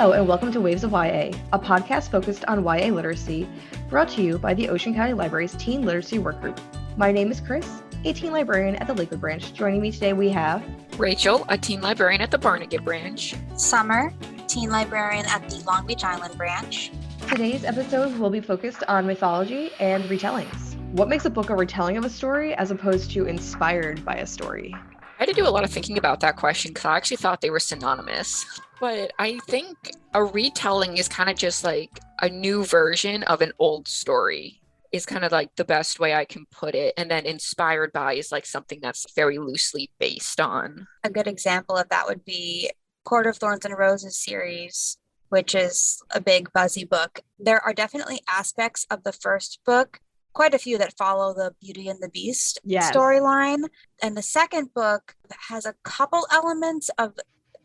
Hello and welcome to Waves of YA, a podcast focused on YA literacy, brought to you by the Ocean County Library's Teen Literacy Work Group. My name is Chris, a teen librarian at the Lakewood branch. Joining me today we have Rachel, a teen librarian at the Barnegat branch. Summer, teen librarian at the Long Beach Island branch. Today's episode will be focused on mythology and retellings. What makes a book a retelling of a story as opposed to inspired by a story? I had to do a lot of thinking about that question because I actually thought they were synonymous. But I think a retelling is kind of just like a new version of an old story is kind of like the best way I can put it. And then inspired by is like something that's very loosely based on. A good example of that would be Court of Thorns and Roses series, which is a big buzzy book. There are definitely aspects of the first book, quite a few that follow the Beauty and the Beast storyline. And the second book has a couple elements of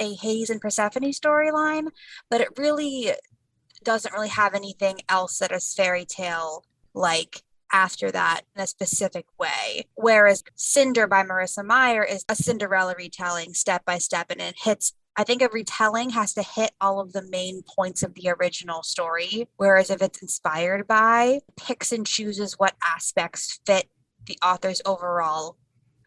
a Hades and Persephone storyline, but it really doesn't really have anything else that is fairy tale like after that in a specific way. Whereas Cinder by Marissa Meyer is a Cinderella retelling step by step, and it hits, I think a retelling has to hit all of the main points of the original story. Whereas if it's inspired by, picks and chooses what aspects fit the author's overall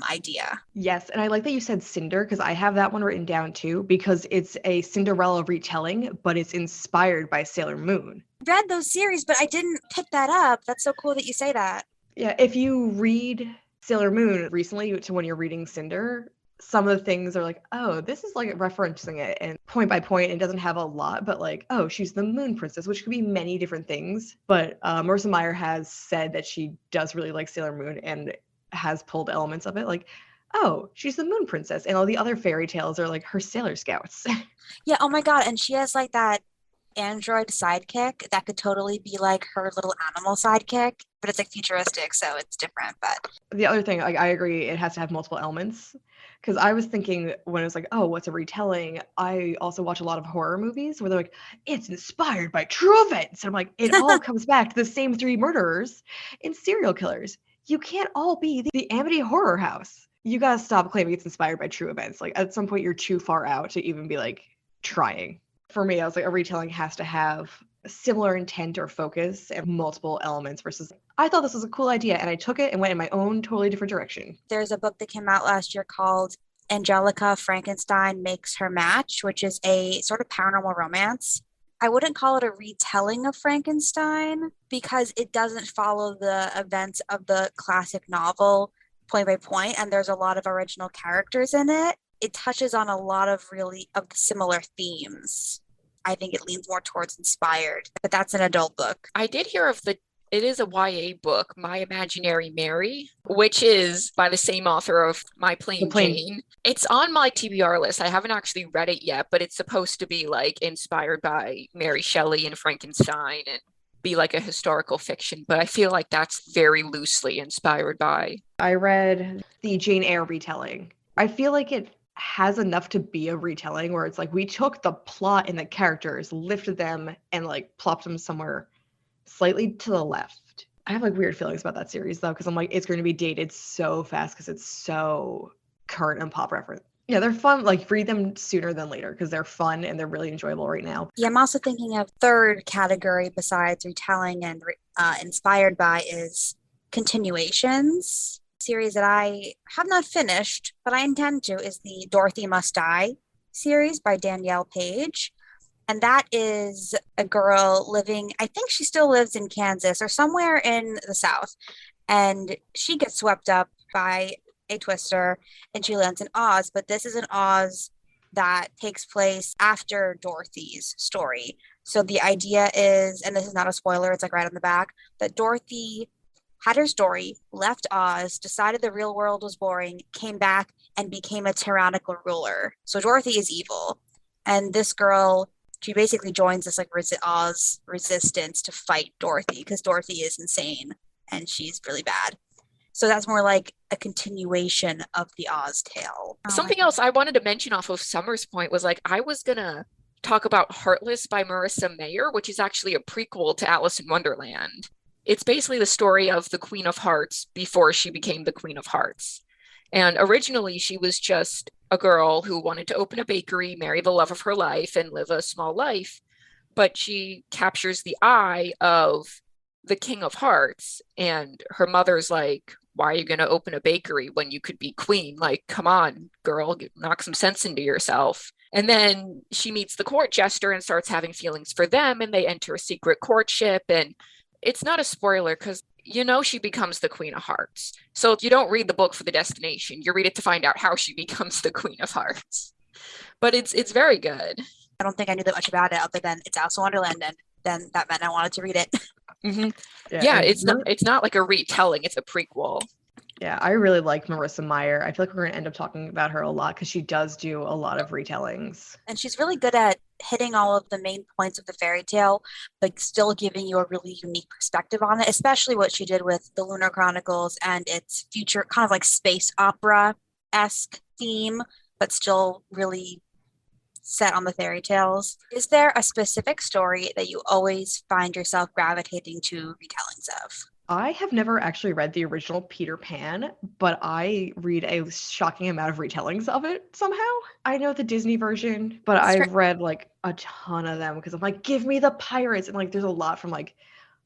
idea. Yes, and I like that you said Cinder because I have that one written down too, because it's a Cinderella retelling, but it's inspired by Sailor Moon. Read those series, but I didn't pick that up. That's so cool that you say that. Yeah, if you read Sailor Moon recently to when you're reading Cinder, some of the things are like, oh, this is like referencing it and point by point. It doesn't have a lot, but like, oh, she's the Moon Princess, which could be many different things. But Marissa Meyer has said that she does really like Sailor Moon and has pulled elements of it, like, oh, she's the Moon Princess, and all the other fairy tales are like her Sailor Scouts. Yeah, oh my god, and she has like that android sidekick that could totally be like her little animal sidekick, but it's like futuristic, so it's different. But the other thing, I agree, it has to have multiple elements, because I was thinking when it was like, oh, what's a retelling? I also watch a lot of horror movies where they're like, it's inspired by true events, and I'm like, it all comes back to the same three murderers and serial killers. You can't all be the Amity Horror House. You gotta stop claiming it's inspired by true events. Like, at some point, you're too far out to even be like trying. For me, I was like, a retelling has to have a similar intent or focus and multiple elements versus I thought this was a cool idea and I took it and went in my own totally different direction. There's a book that came out last year called Angelica Frankenstein Makes Her Match, which is a sort of paranormal romance. I wouldn't call it a retelling of Frankenstein because it doesn't follow the events of the classic novel point by point, and there's a lot of original characters in it. It touches on a lot of really of similar themes. I think it leans more towards inspired, but that's an adult book. I did hear of it is a YA book, My Imaginary Mary, which is by the same author of My Plain Jane. It's on my TBR list. I haven't actually read it yet, but it's supposed to be like inspired by Mary Shelley and Frankenstein and be like a historical fiction, but I feel like that's very loosely inspired by. I read the Jane Eyre retelling. I feel like it has enough to be a retelling where it's like we took the plot and the characters, lifted them, and like plopped them somewhere slightly to the left. I have like weird feelings about that series though, because I'm like, it's going to be dated so fast because it's so current and pop reference. Yeah, they're fun. Like, read them sooner than later because they're fun and they're really enjoyable right now. Yeah, I'm also thinking of third category besides retelling and inspired by is continuations. Series that I have not finished, but I intend to, is the Dorothy Must Die series by Danielle Page. And that is a girl living, I think she still lives in Kansas or somewhere in the South. And she gets swept up by a twister and she lands in Oz. But this is an Oz that takes place after Dorothy's story. So the idea is, and this is not a spoiler, it's like right on the back, that Dorothy had her story, left Oz, decided the real world was boring, came back and became a tyrannical ruler. So Dorothy is evil. And this girl, she basically joins this like Oz resistance to fight Dorothy because Dorothy is insane and she's really bad. So that's more like a continuation of the Oz tale. Something else I wanted to mention off of Summer's point was like, I was going to talk about Heartless by Marissa Meyer, which is actually a prequel to Alice in Wonderland. It's basically the story of the Queen of Hearts before she became the Queen of Hearts. And originally she was just a girl who wanted to open a bakery, marry the love of her life, and live a small life. but she captures the eye of the King of Hearts. And her mother's like, why are you going to open a bakery when you could be queen? Like, come on, girl, knock some sense into yourself. And then she meets the court jester and starts having feelings for them, and they enter a secret courtship. And it's not a spoiler because she becomes the Queen of Hearts. So you don't read the book for the destination. You read it to find out how she becomes the Queen of Hearts. But it's very good. I don't think I knew that much about it other than it's Alice in Wonderland, and then that meant I wanted to read it. Mm-hmm. Yeah, it's not like a retelling, it's a prequel. Yeah, I really like Marissa Meyer. I feel like we're going to end up talking about her a lot because she does do a lot of retellings. And she's really good at hitting all of the main points of the fairy tale, but still giving you a really unique perspective on it, especially what she did with the Lunar Chronicles and its future kind of like space opera-esque theme, but still really set on the fairy tales. Is there a specific story that you always find yourself gravitating to retellings of? I have never actually read the original Peter Pan, but I read a shocking amount of retellings of it somehow. I know the Disney version, but I've read like a ton of them because I'm like, give me the pirates. And like, there's a lot from like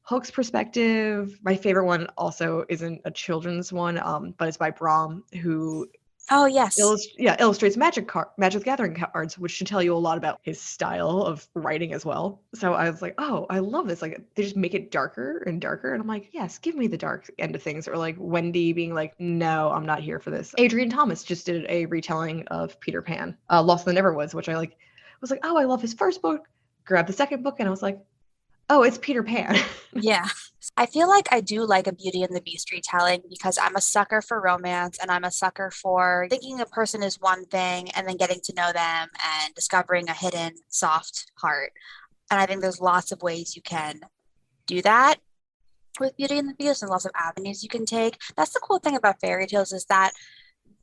Hook's perspective. My favorite one also isn't a children's one, but it's by Brahm, who illustrates Magic the Gathering cards, which should tell you a lot about his style of writing as well. So I was like, oh, I love this. Like, they just make it darker and darker. And I'm like, yes, give me the dark end of things. Or like Wendy being like, no, I'm not here for this. Adrian Thomas just did a retelling of Peter Pan, Lost in the Neverwoods, which I was like, oh, I love his first book. Grabbed the second book and I was like, oh, it's Peter Pan. Yeah. I feel like I do like a Beauty and the Beast retelling because I'm a sucker for romance and I'm a sucker for thinking a person is one thing and then getting to know them and discovering a hidden soft heart. And I think there's lots of ways you can do that with Beauty and the Beast and lots of avenues you can take. That's the cool thing about fairy tales is that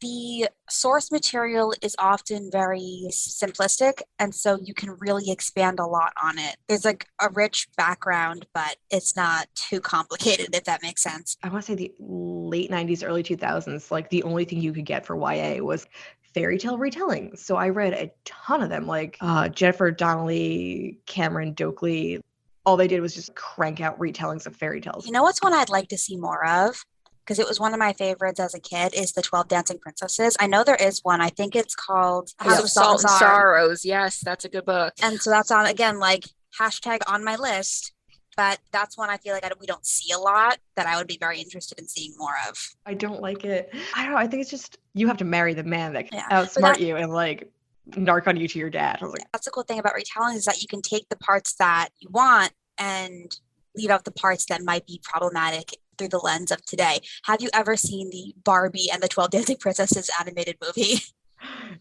the source material is often very simplistic, and so you can really expand a lot on it. There's like a rich background, but it's not too complicated, if that makes sense. I want to say the late 90s, early 2000s, like the only thing you could get for YA was fairy tale retellings. So I read a ton of them, like Jennifer Donnelly, Cameron Doakley. All they did was just crank out retellings of fairy tales. You know what's one I'd like to see more of? Because it was one of my favorites as a kid, is the 12 Dancing Princesses. I know there is one. I think it's called House of Salt and Sorrows. Yes, that's a good book. And so that's on, again, like hashtag on my list. But that's one I feel like we don't see a lot that I would be very interested in seeing more of. I don't like it. I don't know. I think it's just you have to marry the man that can outsmart you and like narc on you to your dad. I was like, that's the cool thing about retelling is that you can take the parts that you want and leave out the parts that might be problematic through the lens of today. Have you ever seen the Barbie and the 12 Dancing Princesses animated movie?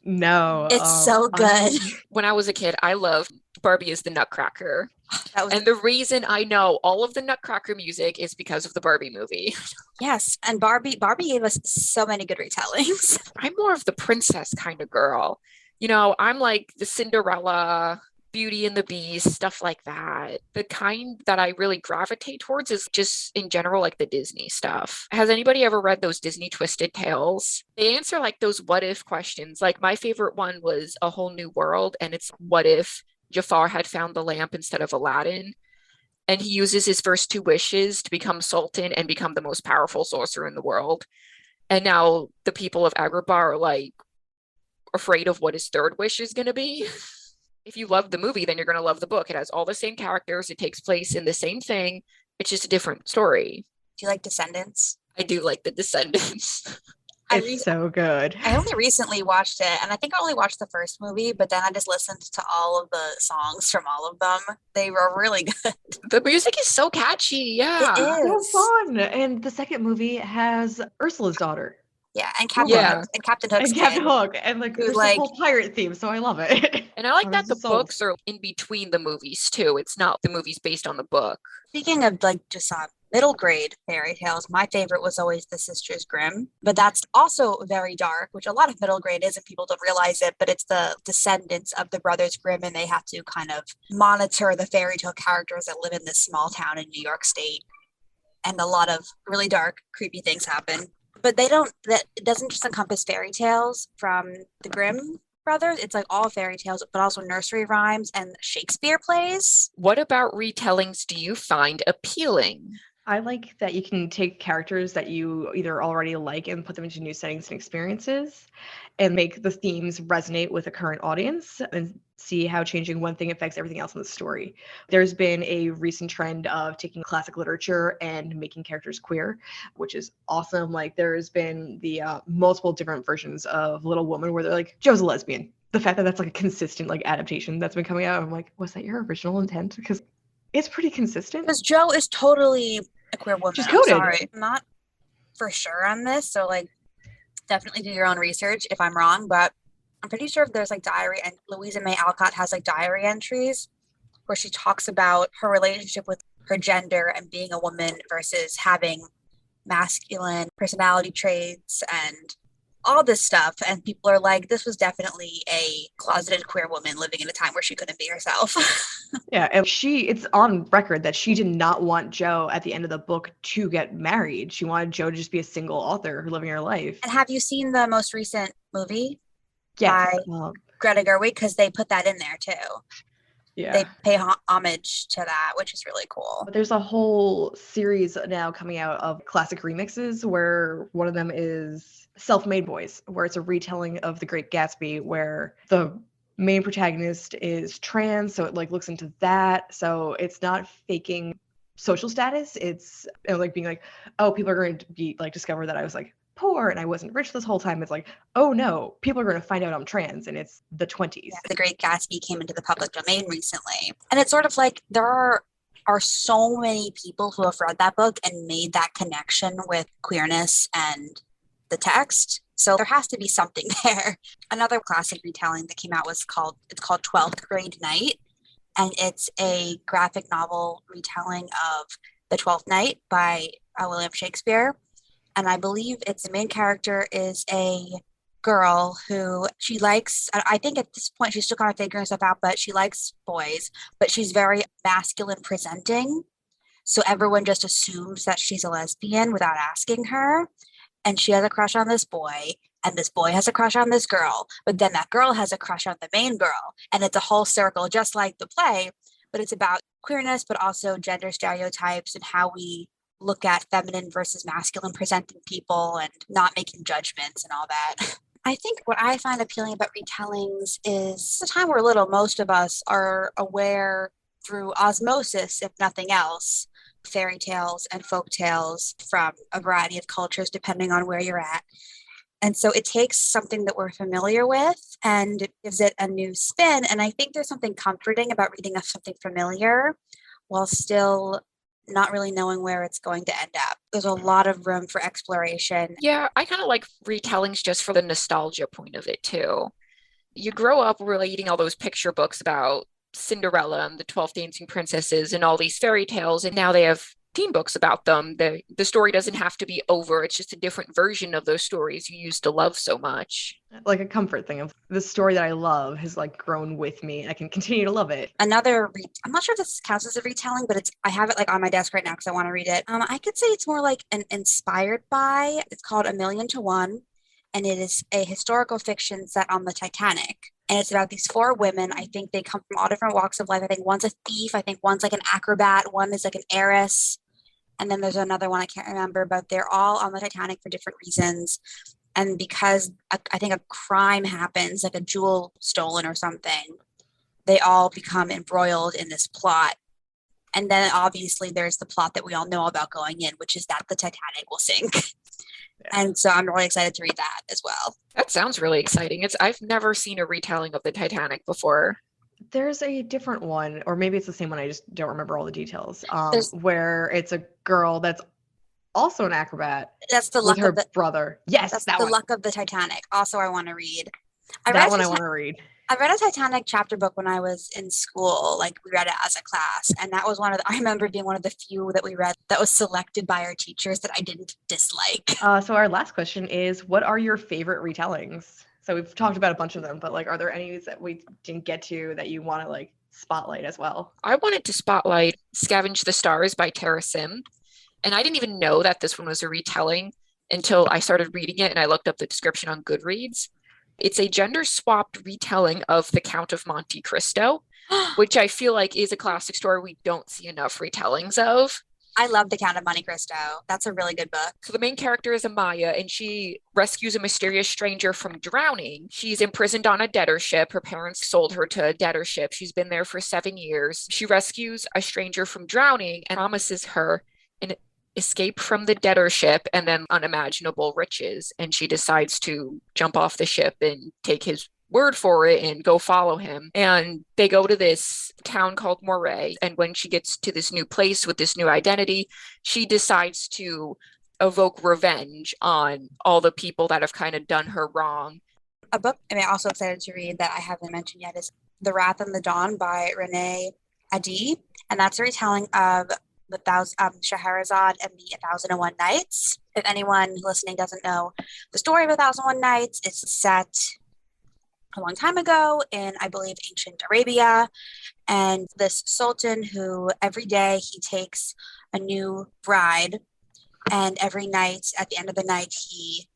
No. It's so good. When I was a kid, I loved Barbie is the Nutcracker. And the reason I know all of the Nutcracker music is because of the Barbie movie. Yes, and Barbie gave us so many good retellings. I'm more of the princess kind of girl. I'm like the Cinderella, Beauty and the Beast, stuff like that. The kind that I really gravitate towards is just in general like the Disney stuff. Has anybody ever read those Disney Twisted Tales? They answer like those what if questions. Like my favorite one was A Whole New World, and it's what if Jafar had found the lamp instead of Aladdin, and he uses his first two wishes to become sultan and become the most powerful sorcerer in the world. And now the people of Agrabah are like afraid of what his third wish is going to be. If you love the movie, then you're going to love the book. It has all the same characters. It takes place in the same thing. It's just a different story. Do you like Descendants? I do like the Descendants. It's so good. I only recently watched it, and I think I only watched the first movie, but then I just listened to all of the songs from all of them. They were really good. The music is so catchy. Yeah. It is. So fun. And the second movie has Ursula's daughter. Yeah, and Captain Hook. And Captain Hook's and Captain Hook. And like there's like, a whole pirate theme, so I love it. And I like that the books are in between the movies too. It's not the movies based on the book. Speaking of like just middle grade fairy tales, my favorite was always The Sisters Grimm. But that's also very dark, which a lot of middle grade is and people don't realize it, but it's the descendants of the Brothers Grimm, and they have to kind of monitor the fairy tale characters that live in this small town in New York State. And a lot of really dark, creepy things happen. But it doesn't just encompass fairy tales from the Grimm Brothers. It's like all fairy tales, but also nursery rhymes and Shakespeare plays. What about retellings do you find appealing? I like that you can take characters that you either already like and put them into new settings and experiences and make the themes resonate with a current audience and see how changing one thing affects everything else in the story. There's been a recent trend of taking classic literature and making characters queer, which is awesome. Like there's been the multiple different versions of Little Woman where they're like, Joe's a lesbian. The fact that that's like a consistent like adaptation that's been coming out, I'm like, was that your original intent? Because it's pretty consistent. Because Jo is totally a queer woman. She's I'm coded. sorry. I'm not for sure on this, so like definitely do your own research if I'm wrong, but I'm pretty sure there's like diary, and Louisa May Alcott has like diary entries where she talks about her relationship with her gender and being a woman versus having masculine personality traits and all this stuff. And people are like, this was definitely a closeted queer woman living in a time where she couldn't be herself. Yeah, and it's on record that she did not want Jo at the end of the book to get married. She wanted Jo to just be a single author living her life. And have you seen the most recent movie Yes. by Greta Gerwig? Because they put that in there too. Yeah. They pay homage to that, which is really cool. There's a whole series now coming out of classic remixes where one of them is Self-Made Boys, where it's a retelling of The Great Gatsby, where the main protagonist is trans, so it like looks into that. So it's not faking social status. It's like being like, oh, people are going to be like discover that I was like poor and I wasn't rich this whole time. It's like, oh no, people are going to find out I'm trans, and it's the 20s. Yeah, The Great Gatsby came into the public domain recently, and it's sort of like there are so many people who have read that book and made that connection with queerness and the text. So there has to be something there. Another classic retelling that came out it's called 12th Grade Night, and it's a graphic novel retelling of The Twelfth Night by William Shakespeare. And I believe the main character is a girl who she likes, I think at this point she's still kind of figuring stuff out, but she likes boys, but she's very masculine presenting. So everyone just assumes that she's a lesbian without asking her. And she has a crush on this boy, and this boy has a crush on this girl, but then that girl has a crush on the main girl. And it's a whole circle, just like the play, but it's about queerness, but also gender stereotypes and how we look at feminine versus masculine presenting people and not making judgments and all that. I think what I find appealing about retellings is the time we're little, most of us are aware through osmosis, if nothing else, fairy tales and folk tales from a variety of cultures, depending on where you're at. And so it takes something that we're familiar with and gives it a new spin. And I think there's something comforting about reading something familiar while still not really knowing where it's going to end up. There's a lot of room for exploration. Yeah, I kind of like retellings just for the nostalgia point of it too. You grow up reading all those picture books about Cinderella and the 12 Dancing Princesses and all these fairy tales, and now they have teen books about them. The story doesn't have to be over. It's just a different version of those stories you used to love so much. Like a comfort thing of the story that I love has like grown with me, and I can continue to love it. I'm not sure if this counts as a retelling, but I have it like on my desk right now because I want to read it. I could say it's more like an inspired by. It's called A Million to One, and it is a historical fiction set on the Titanic. And it's about these 4 women. I think they come from all different walks of life. I think one's a thief. I think one's like an acrobat. One is like an heiress. And then there's another one I can't remember, but they're all on the Titanic for different reasons. And because I think a crime happens, like a jewel stolen or something, they all become embroiled in this plot. And then obviously there's the plot that we all know about going in, which is that the Titanic will sink. Yeah. And so I'm really excited to read that as well. That sounds really exciting. I've never seen a retelling of the Titanic before. There's a different one, or maybe it's the same one, I just don't remember all the details, where it's a girl that's also an acrobat. That's the luck of her brother. Yes, that's that the one. luck of the Titanic. Also, I want to read. I want to read. I read a Titanic chapter book when I was in school. Like we read it as a class, and that was I remember being one of the few that we read that was selected by our teachers that I didn't dislike. So our last question is, what are your favorite retellings? So we've talked about a bunch of them, but like, are there any that we didn't get to that you want to like spotlight as well? I wanted to spotlight Scavenge the Stars by Tara Sim. And I didn't even know that this one was a retelling until I started reading it and I looked up the description on Goodreads. It's a gender-swapped retelling of The Count of Monte Cristo, which I feel like is a classic story we don't see enough retellings of. I love The Count of Monte Cristo. That's a really good book. So the main character is Amaya, and she rescues a mysterious stranger from drowning. She's imprisoned on a debtor ship. Her parents sold her to a debtor ship. She's been there for 7 years. She rescues a stranger from drowning and promises her an escape from the debtor ship and then unimaginable riches. And she decides to jump off the ship and take his word for it and go follow him. And they go to this town called Moray. And when she gets to this new place with this new identity, she decides to evoke revenge on all the people that have kind of done her wrong. A book I'm also excited to read that I haven't mentioned yet is The Wrath and the Dawn by Renee Adi. And that's a retelling of Scheherazade and the 1001 Nights. If anyone listening doesn't know the story of 1001 Nights, it's set a long time ago in, I believe, ancient Arabia. And this sultan who every day he takes a new bride, and every night, at the end of the night, he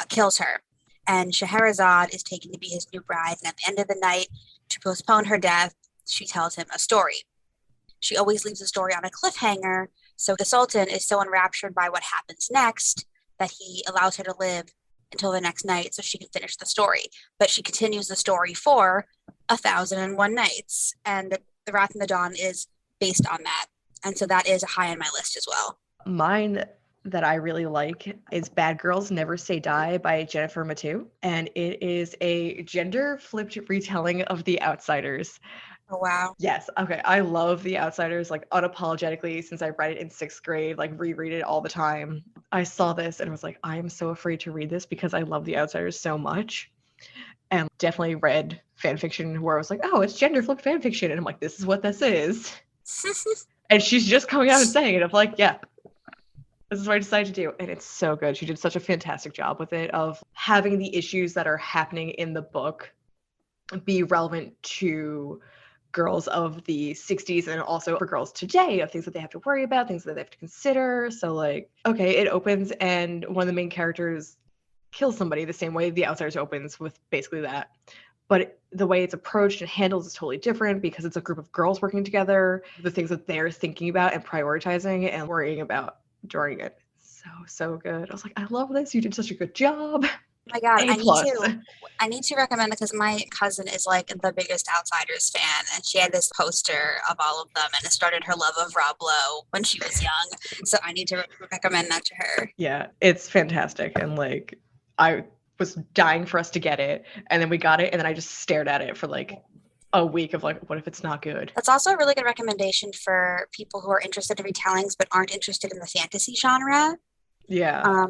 kills her. And Scheherazade is taken to be his new bride. And at the end of the night, to postpone her death, she tells him a story. She always leaves the story on a cliffhanger. So the sultan is so enraptured by what happens next that he allows her to live until the next night so she can finish the story. But she continues the story for 1001 Nights. And The Wrath and the Dawn is based on that. And so that is high on my list as well. Mine that I really like is Bad Girls Never Say Die by Jennifer Mathieu. And it is a gender-flipped retelling of The Outsiders. Oh, wow. Yes. Okay. I love The Outsiders, like unapologetically, since I read it in 6th grade, like reread it all the time. I saw this and was like, I am so afraid to read this because I love The Outsiders so much. And definitely read fan fiction where I was like, oh, it's gender flipped fan fiction. And I'm like, this is what this is. And she's just coming out and saying it. I'm like, yeah, this is what I decided to do. And it's so good. She did such a fantastic job with it of having the issues that are happening in the book be relevant to girls of the 60s and also for girls today of things that they have to worry about, things that they have to consider. So like, okay, it opens and one of the main characters kills somebody the same way The Outsiders opens with basically that. But the way it's approached and handled is totally different because it's a group of girls working together, the things that they're thinking about and prioritizing and worrying about during it. So good. I was like, I love this. You did such a good job. Oh my God, A+. I need to recommend it because my cousin is like the biggest Outsiders fan, and she had this poster of all of them, and it started her love of Rob Lowe when she was young. So I need to recommend that to her. Yeah, it's fantastic, and like I was dying for us to get it, and then we got it, and then I just stared at it for like a week of like, what if it's not good? That's also a really good recommendation for people who are interested in retellings but aren't interested in the fantasy genre. Yeah.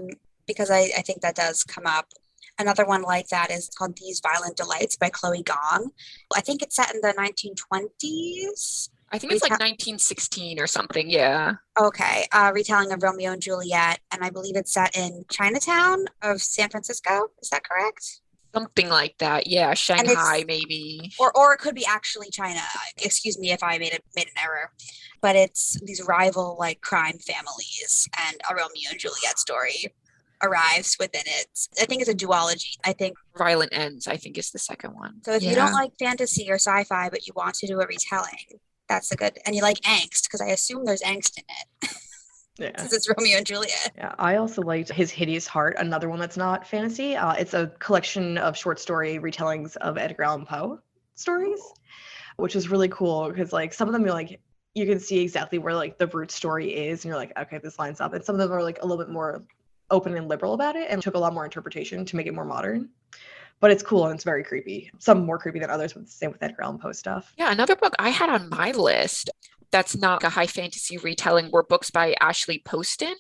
Because I think that does come up. Another one like that is called These Violent Delights by Chloe Gong. I think it's set in the 1920s. I think it's like 1916 or something, yeah. Okay, retelling of Romeo and Juliet, and I believe it's set in Chinatown of San Francisco. Is that correct? Something like that, yeah. Shanghai, maybe. Or it could be actually China. Excuse me if I made an error. But it's these rival like crime families, and a Romeo and Juliet story arrives within it. I think it's a duology. I think Violent Ends, I think, is the second one. So if you don't like fantasy or sci-fi, but you want to do a retelling, that's a good, and you like angst, because I assume there's angst in it. Yeah. Since it's Romeo and Juliet. Yeah, I also liked His Hideous Heart, another one that's not fantasy. It's a collection of short story retellings of Edgar Allan Poe stories, which is really cool because like some of them you're like, you can see exactly where like the root story is, and you're like, okay, this lines up. And some of them are like a little bit more open and liberal about it and took a lot more interpretation to make it more modern. But it's cool and it's very creepy. Some more creepy than others, but the same with Edgar Allan Poe stuff. Yeah, another book I had on my list that's not a high fantasy retelling were books by Ashley Poston.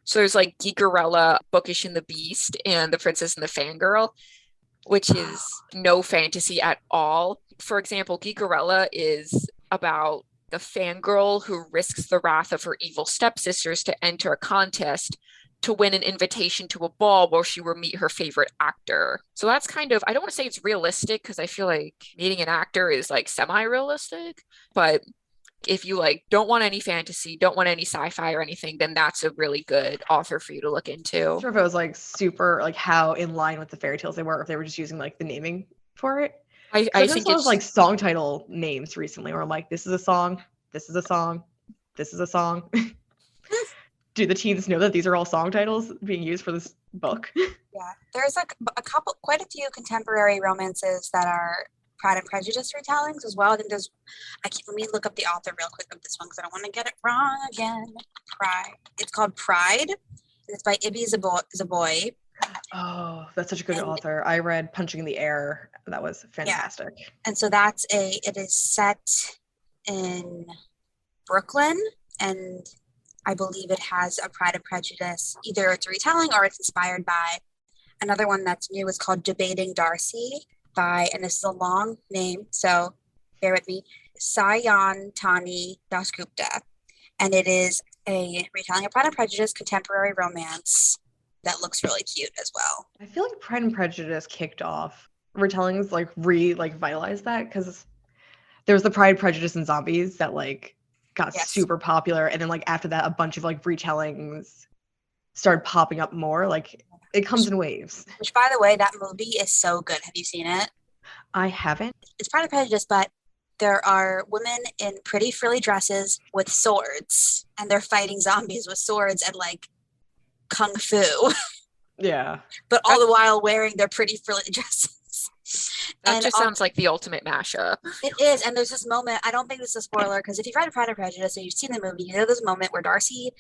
So there's like Geekerella, Bookish and the Beast, and The Princess and the Fangirl, which is no fantasy at all. For example, Geekerella is about the fangirl who risks the wrath of her evil stepsisters to enter a contest to win an invitation to a ball where she will meet her favorite actor. So that's kind of, I don't want to say it's realistic because I feel like meeting an actor is like semi-realistic, but If you like don't want any fantasy, don't want any sci-fi or anything, then that's a really good author for you to look into. Sure, if it was like super like how in line with the fairy tales they were, or if they were just using like the naming for it. I There's think a lot it's of like song title names recently where I'm like, this is a song, this is a song, this is a song. Do the teens know that these are all song titles being used for this book? Yeah, there's like quite a few contemporary romances that are Pride and Prejudice retellings as well. I think let me look up the author real quick of this one because I don't want to get it wrong again. Pride. It's called Pride. And it's by Ibby Zaboy. Oh, that's such a good author. I read Punching in the Air. That was fantastic. Yeah. And so it is set in Brooklyn, and I believe it has a Pride and Prejudice. Either it's a retelling or it's inspired by. Another one that's new is called Debating Darcy and this is a long name, so bear with me, Sayan Tani Dasgupta. And it is a retelling of Pride and Prejudice contemporary romance that looks really cute as well. I feel like Pride and Prejudice kicked off retellings, like vitalized that, because there was the Pride, Prejudice, and Zombies that like got super popular, and then like after that a bunch of like retellings started popping up more. Like it comes in waves. Which, by the way, that movie is so good. Have you seen it? I haven't. It's Pride and Prejudice, but there are women in pretty frilly dresses with swords, and they're fighting zombies with swords and like kung fu. Yeah. But all the while wearing their pretty frilly dresses. That just sounds like the ultimate mashup. It is, and there's this moment, I don't think this is a spoiler, because if you've read Pride and Prejudice and you've seen the movie, you know this moment where Darcy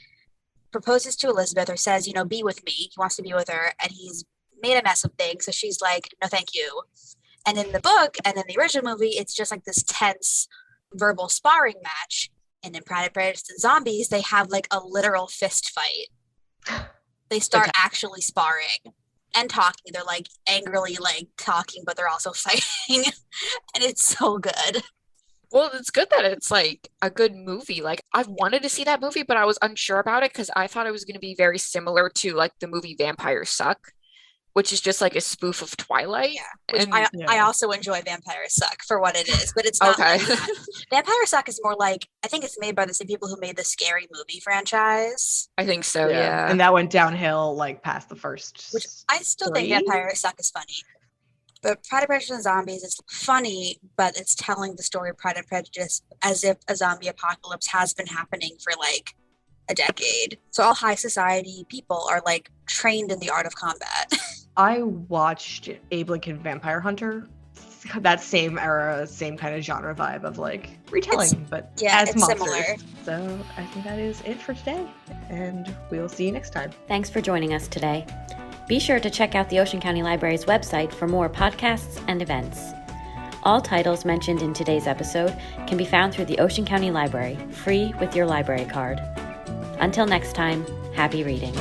proposes to Elizabeth or says, be with me. He wants to be with her, and he's made a mess of things, so she's like, no thank you. And in the book and in the original movie, it's just like this tense verbal sparring match. And in Pride and Prejudice and Zombies, they have like a literal fist fight. They start actually sparring and talking. They're like angrily like talking, but they're also fighting. And it's so good. Well, it's good that it's like a good movie. Like I've wanted to see that movie, but I was unsure about it because I thought it was going to be very similar to like the movie Vampires Suck, which is just like a spoof of Twilight. Yeah, I also enjoy Vampires Suck for what it is, but it's not okay. Like that. Vampires Suck is more like, I think it's made by the same people who made the Scary Movie franchise. I think so, yeah. And that went downhill like past the first. Which I still think Vampires Suck is funny. But Pride and Prejudice and Zombies is funny, but it's telling the story of Pride and Prejudice as if a zombie apocalypse has been happening for like a decade. So all high society people are like trained in the art of combat. I watched Abe Lincoln Vampire Hunter. That same era, same kind of genre vibe of like retelling, but as monsters. Similar. So I think that is it for today, and we will see you next time. Thanks for joining us today. Be sure to check out the Ocean County Library's website for more podcasts and events. All titles mentioned in today's episode can be found through the Ocean County Library, free with your library card. Until next time, happy reading.